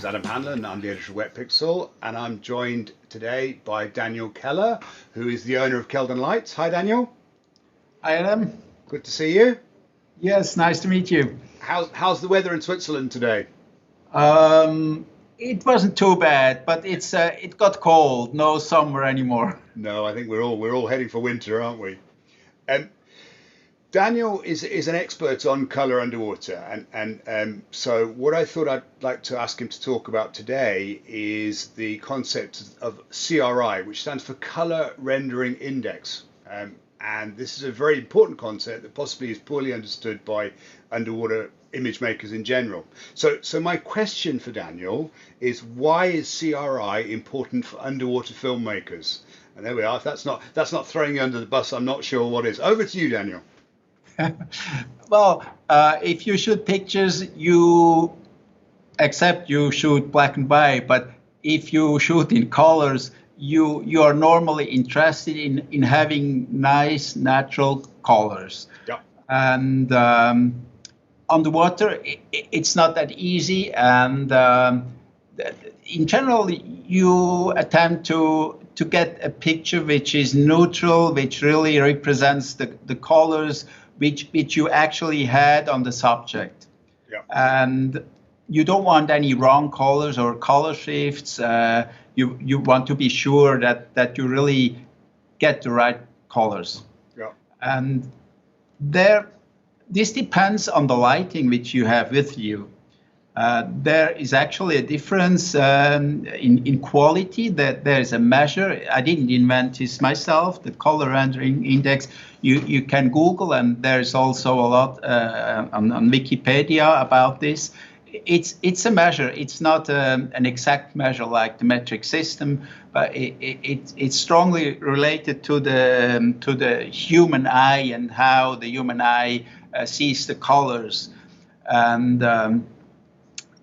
is Adam Hanlon. I'm the editor of Wetpixel, and I'm joined today by Daniel Keller, who is the owner of Keldon Lights. Hi, Daniel. Hi, Adam. Good to see you. Yes, nice to meet you. How's the weather in Switzerland today? It wasn't too bad, but it got cold. No summer anymore. No, I think we're all heading for winter, aren't we? Daniel is an expert on colour underwater, and so what I thought I'd like to ask him to talk about today is the concept of CRI, which stands for Colour Rendering Index. And this is a very important concept that possibly is poorly understood by underwater image makers in general. So my question for Daniel is, why is CRI important for underwater filmmakers? And there we are. If that's not throwing you under the bus, I'm not sure what is. Over to you, Daniel. Well, if you shoot pictures, you shoot black and white, but if you shoot in colors, you are normally interested in having nice natural colors. Yeah. And underwater, it's not that easy. And in general, you attempt to get a picture which is neutral, which really represents the colors which you actually had on the subject. Yeah. And you don't want any wrong colors or color shifts. You want to be sure that you really get the right colors. Yeah. And this depends on the lighting which you have with you. There is actually a difference in quality. That there is a measure. I didn't invent this myself. The color rendering index. You can Google, and there is also a lot on Wikipedia about this. It's a measure. It's not an exact measure like the metric system, but it's strongly related to the human eye and how the human eye sees the colors. And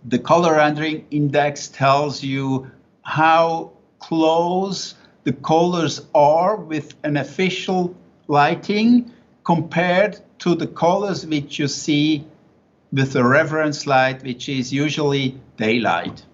the color rendering index tells you how close the colors are with an official lighting compared to the colors which you see with a reference light, which is usually daylight.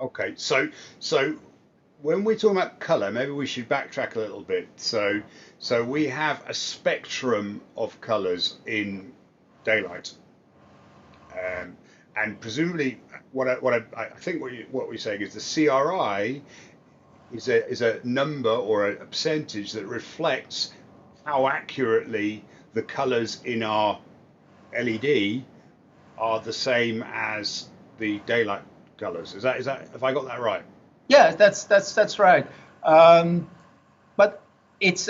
Okay, so when we're talking about color, maybe we should backtrack a little bit. So we have a spectrum of colors in daylight, and presumably I think what we're saying is the CRI is a number or a percentage that reflects how accurately the colors in our LED are the same as the daylight colors. Is that have I got that right? Yeah, that's right. But there's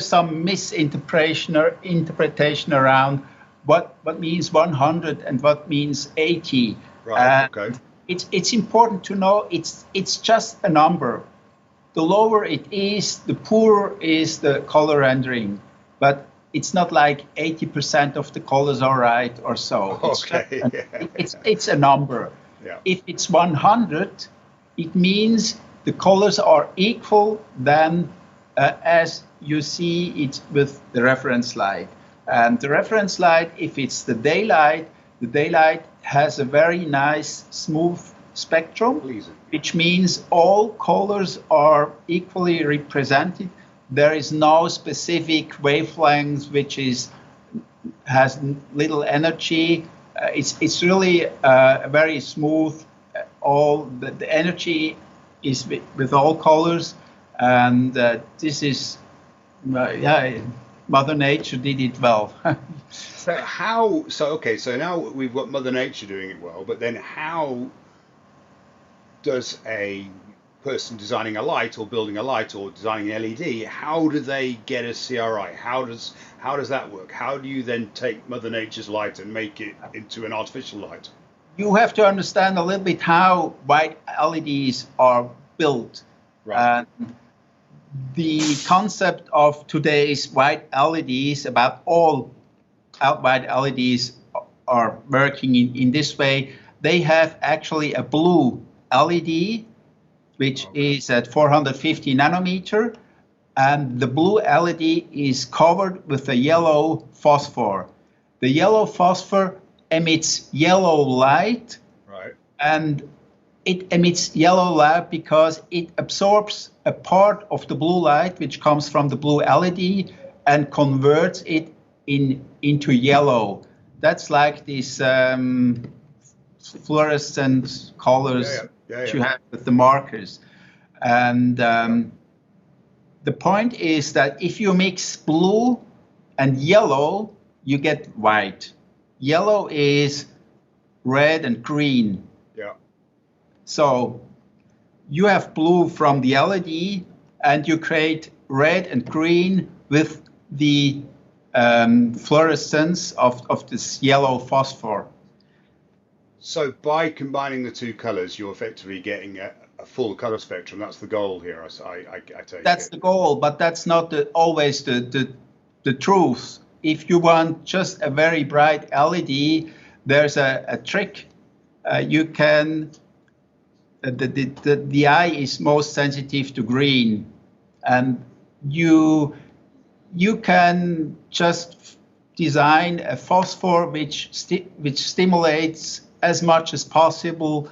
some interpretation around what means 100 and what means 80. Right. Okay. It's important to know it's just a number. The lower it is, the poorer is the color rendering. But it's not like 80% of the colors are right or so. It's a number. Yeah. If it's 100, it means the colors are equal then as you see it with the reference light. And the reference light, if it's the daylight has a very nice smooth spectrum, which means all colors are equally represented. There is no specific wavelength which has little energy. It's really very smooth. All the energy is with all colors, and this is Mother Nature did it well. So now we've got Mother Nature doing it well, but then how does a person designing a light or building a light or designing an LED, how do they get a CRI? How does that work? How do you then take Mother Nature's light and make it into an artificial light? You have to understand a little bit how white LEDs are built. Right. The concept of today's white LEDs, about all white LEDs are working in this way. They have actually a blue LED, which is at 450 nanometer, and the blue LED is covered with a yellow phosphor. The yellow phosphor emits yellow light, right, and it emits yellow light because it absorbs a part of the blue light which comes from the blue LED and converts it into yellow. That's like these fluorescent colors that you have with the markers. And the point is that if you mix blue and yellow, you get white. Yellow is red and green. Yeah. So you have blue from the LED and you create red and green with the fluorescence of this yellow phosphor. So by combining the two colors, you're effectively getting a full color spectrum. That's the goal here. I take That's the goal, but that's not always the truth. If you want just a very bright LED, there's a trick. You can, the eye is most sensitive to green, and you can just design a phosphor which stimulates as much as possible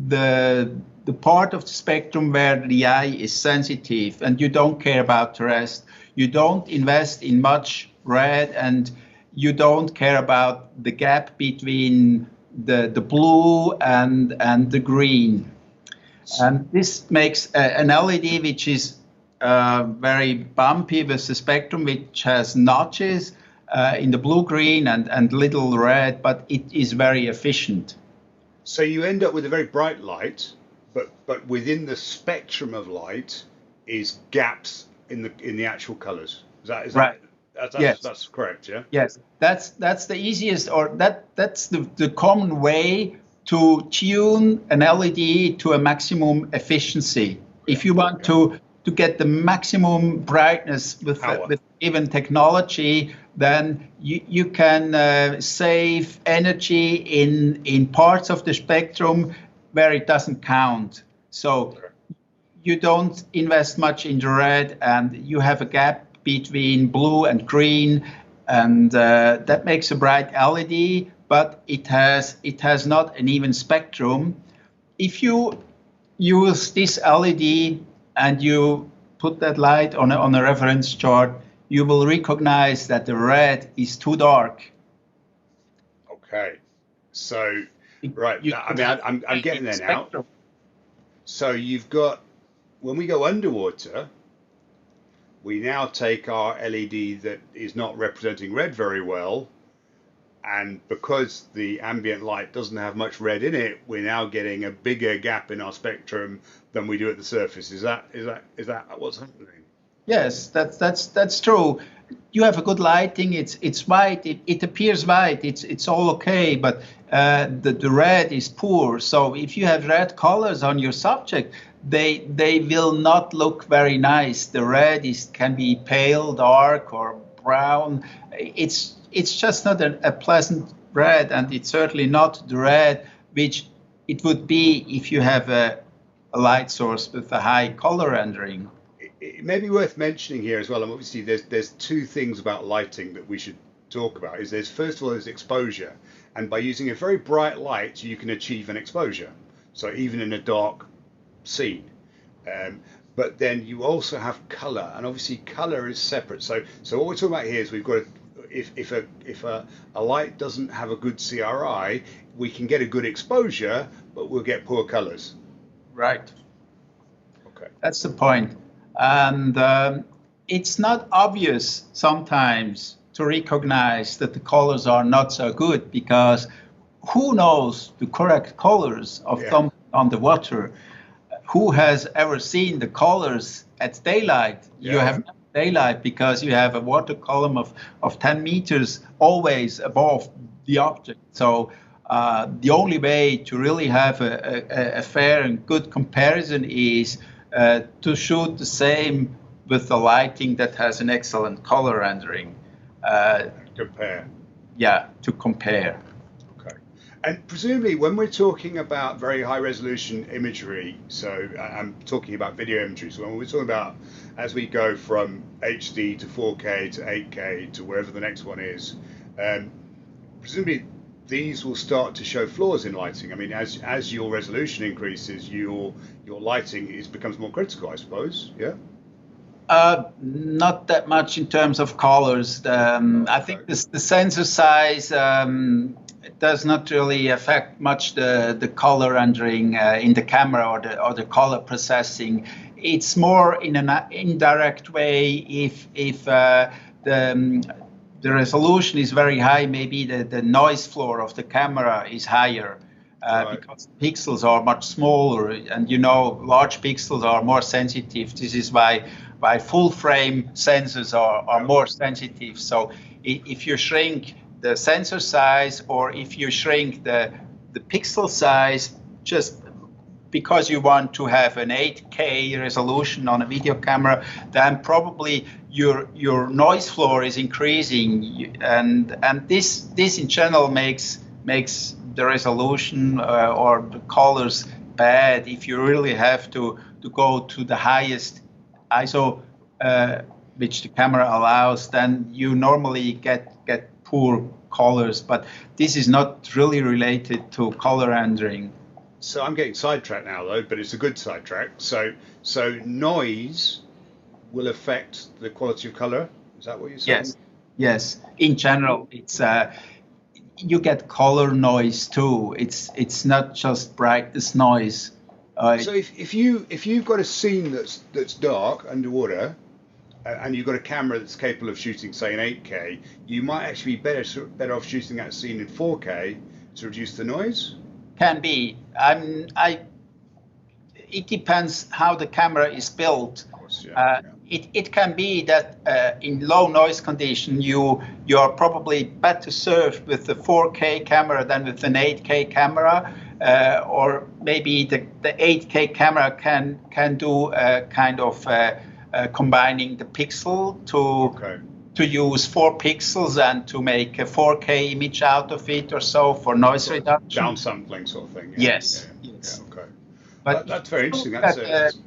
the part of the spectrum where the eye is sensitive, and you don't care about the rest. You don't invest in much red, and you don't care about the gap between the blue and the green. And this makes an LED which is very bumpy with the spectrum, which has notches in the blue-green and little red, but it is very efficient. So you end up with a very bright light, but within the spectrum of light is gaps in the actual colors. Is right? Yes. That's correct, yeah. Yes, that's the easiest, or that's the common way to tune an LED to a maximum efficiency. If you want to get the maximum brightness with given technology, then you can save energy in parts of the spectrum where it doesn't count. So you don't invest much in the red, and you have a gap between blue and green, and that makes a bright LED, but it has not an even spectrum. If you use this LED and you put that light on a reference chart, you will recognize that the red is too dark. Okay, so right, I'm getting there now. So you've got, when we go underwater, we now take our LED that is not representing red very well, and because the ambient light doesn't have much red in it, we're now getting a bigger gap in our spectrum than we do at the surface. Is that what's happening? Yes, that's true. You have a good lighting. It's white. It appears white. It's all okay, but the red is poor. So if you have red colors on your subject, they will not look very nice. The red can be pale, dark, or brown. It's just not a pleasant red, and it's certainly not the red which it would be if you have a light source with a high color rendering. It may be worth mentioning here as well, and obviously there's two things about lighting that we should talk about. First of all, there's exposure, and by using a very bright light, you can achieve an exposure. So even in a dark scene, but then you also have color, and obviously color is separate. So what we're talking about here is we've got if a light doesn't have a good CRI, we can get a good exposure, but we'll get poor colors. Right. Okay. That's the point. And it's not obvious sometimes to recognize that the colors are not so good, because who knows the correct colors of something on the water? Who has ever seen the colors at daylight? You have daylight because you have a water column of 10 meters always above the object. So the only way to really have a fair and good comparison is to shoot the same with the lighting that has an excellent color rendering. Compare. Yeah, to compare. Okay. And presumably when we're talking about very high resolution imagery, so I'm talking about video imagery, so when we're talking about as we go from HD to 4K to 8K to wherever the next one is, presumably these will start to show flaws in lighting. I mean, as your resolution increases, your lighting becomes more critical, I suppose. Yeah. Not that much in terms of colors. I think the sensor size does not really affect much the color rendering in the camera or the color processing. It's more in an indirect way if the resolution is very high, maybe the noise floor of the camera is higher. Because pixels are much smaller, and large pixels are more sensitive. This is why full frame sensors are more sensitive. So if you shrink the sensor size, or if you shrink the pixel size, just because you want to have an 8K resolution on a video camera, then probably your noise floor is increasing, and this in general makes the resolution or the colors bad. If you really have to go to the highest ISO which the camera allows, then you normally get poor colors. But this is not really related to color rendering. So I'm getting sidetracked now, though, but it's a good sidetrack. So noise will affect the quality of color. Is that what you're saying? Yes. In general, it's you get color noise too. It's not just brightness noise. So if you've got a scene that's dark underwater, and you've got a camera that's capable of shooting, say, in 8K, you might actually be better off shooting that scene in 4K to reduce the noise. Can be. It depends how the camera is built. Of course, yeah. It can be that in low noise condition you are probably better served with the 4K camera than with an 8K camera, or maybe the 8K camera can do kind of combining the pixel to use 4 pixels and to make a 4K image out of it or so for noise reduction. Downsampling sort of thing. Yeah. Yes. Yeah, okay. But that's very interesting.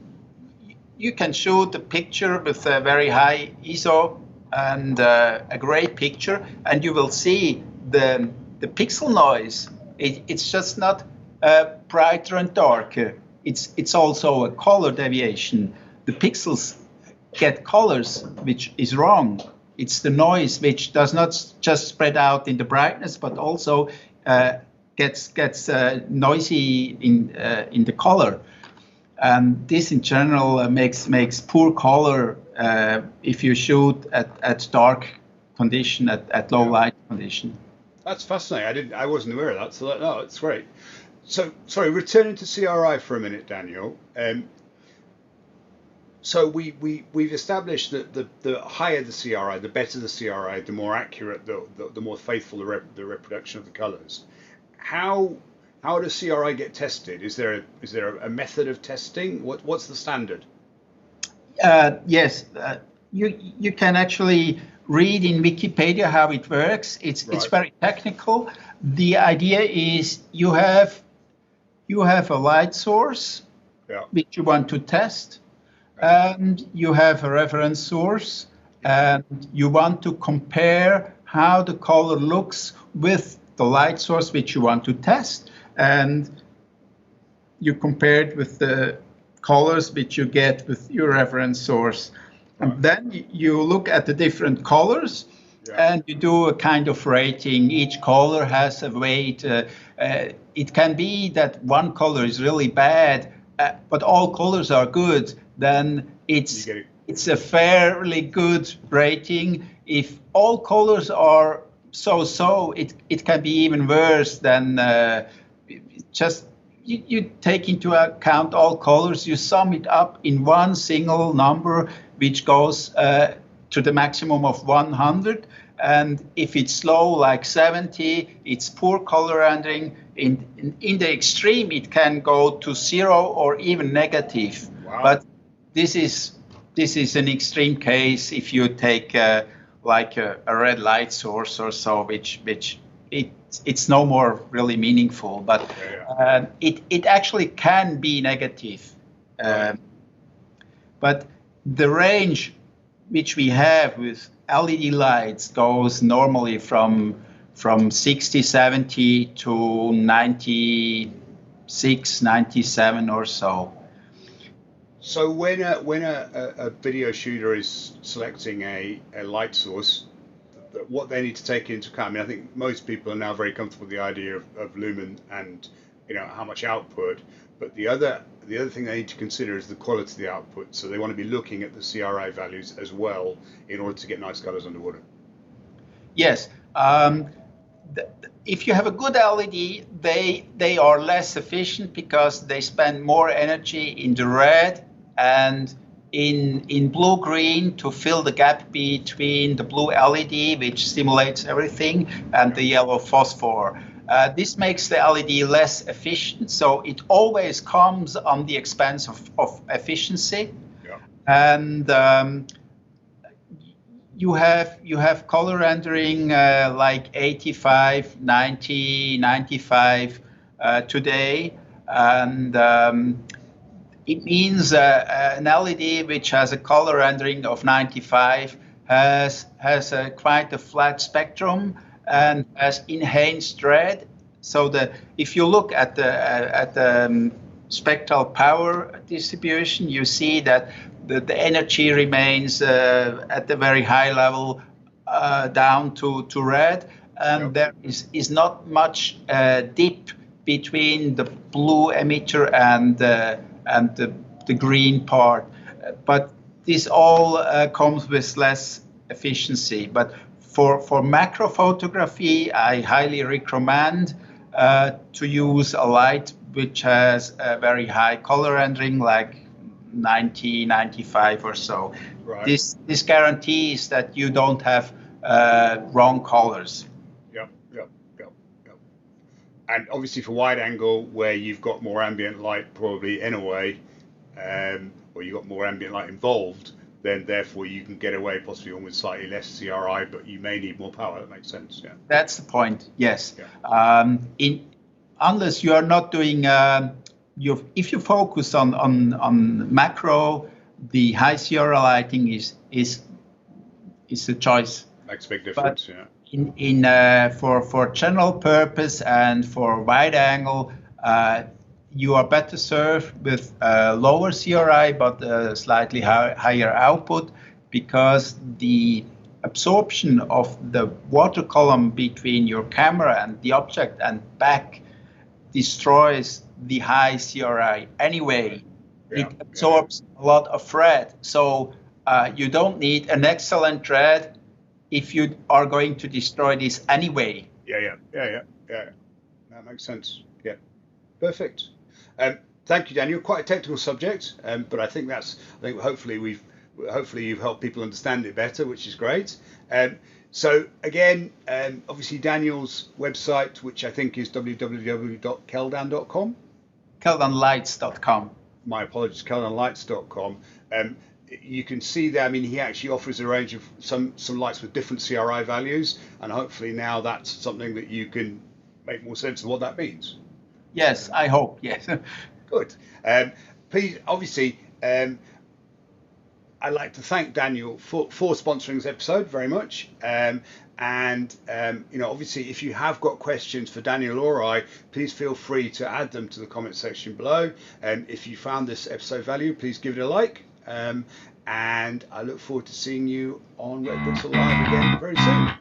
You can shoot a picture with a very high ISO and a great picture, and you will see the pixel noise. It's just not brighter and darker. It's also a color deviation. The pixels get colors, which is wrong. It's the noise which does not just spread out in the brightness, but also gets noisy in the color. And this in general makes poor color if you shoot at dark condition, at low light condition. That's fascinating. I wasn't aware of that. So that's great. So sorry, returning to CRI for a minute, Daniel. So we've established that the higher the CRI, the better the CRI, the more accurate, the more faithful the reproduction of the colors. How does CRI get tested? Is there a method of testing? What's the standard? Yes, you can actually read in Wikipedia how it works. It's very technical. The idea is you have a light source which you want to test, and you have a reference source, and you want to compare how the color looks with the light source which you want to test, and you compare it with the colors which you get with your reference source. And then you look at the different colors, and you do a kind of rating. Each color has a weight. It can be that one color is really bad, but all colors are good. Then it's a fairly good rating. If all colors are so, it can be even worse than just you take into account all colors, you sum it up in one single number, which goes to the maximum of 100. And if it's low, like 70, it's poor color rendering. In the extreme, it can go to 0 or even negative. Wow. But this is an extreme case if you take like a red light source or so, which it's no more really meaningful. But it actually can be negative. But the range which we have with LED lights goes normally from from 60, 70 to 96, 97 or so. So when a video shooter is selecting a light source, what they need to take into account, I mean, I think most people are now very comfortable with the idea of lumen and how much output, but the other thing they need to consider is the quality of the output. So they want to be looking at the CRI values as well in order to get nice colors underwater. Yes. If you have a good LED, they are less efficient because they spend more energy in the red and in blue-green to fill the gap between the blue LED, which stimulates everything, and the yellow phosphor. This makes the LED less efficient, so it always comes on the expense of efficiency. Yeah. And you have color rendering like 85, 90, 95 today, and it means an LED which has a color rendering of 95 has quite a flat spectrum and has enhanced red. So if you look at the spectral power distribution, you see that the energy remains at the very high level down to red, and there is not much dip between the blue emitter and the green part. But this all comes with less efficiency. But for macro photography, I highly recommend to use a light which has a very high color rendering, like 90, 95 or so. Right. This guarantees that you don't have wrong colors. Yep. And obviously for wide angle, where you've got more ambient light probably anyway, or you've got more ambient light involved, then therefore you can get away possibly on with slightly less CRI, but you may need more power. That makes sense, yeah. That's the point, yes. Yeah. Unless you are not doing, if you focus on macro, the high CRI lighting is the choice. Makes a big difference, but yeah. For general purpose and for wide angle, you are better served with lower CRI but slightly higher output, because the absorption of the water column between your camera and the object and back destroys the high CRI anyway. Yeah, it absorbs a lot of red, so you don't need an excellent red if you are going to destroy this anyway. Yeah. That makes sense. Yeah, perfect. Thank you, Daniel. Quite a technical subject, but I think hopefully you've helped people understand it better, which is great. So again, obviously Daniel's website, which I think is www.keldan.com. Keldanlights.com. My apologies, keldanlights.com. You can see there, I mean, he actually offers a range of some lights with different CRI values, and hopefully now that's something that you can make more sense of what that means. Yes, I hope, yes. Good. Please, obviously, I'd like to thank Daniel for sponsoring this episode very much. Obviously, if you have got questions for Daniel or I, please feel free to add them to the comment section below. If you found this episode valuable, please give it a like. And I look forward to seeing you on Wetpixel Live again very soon.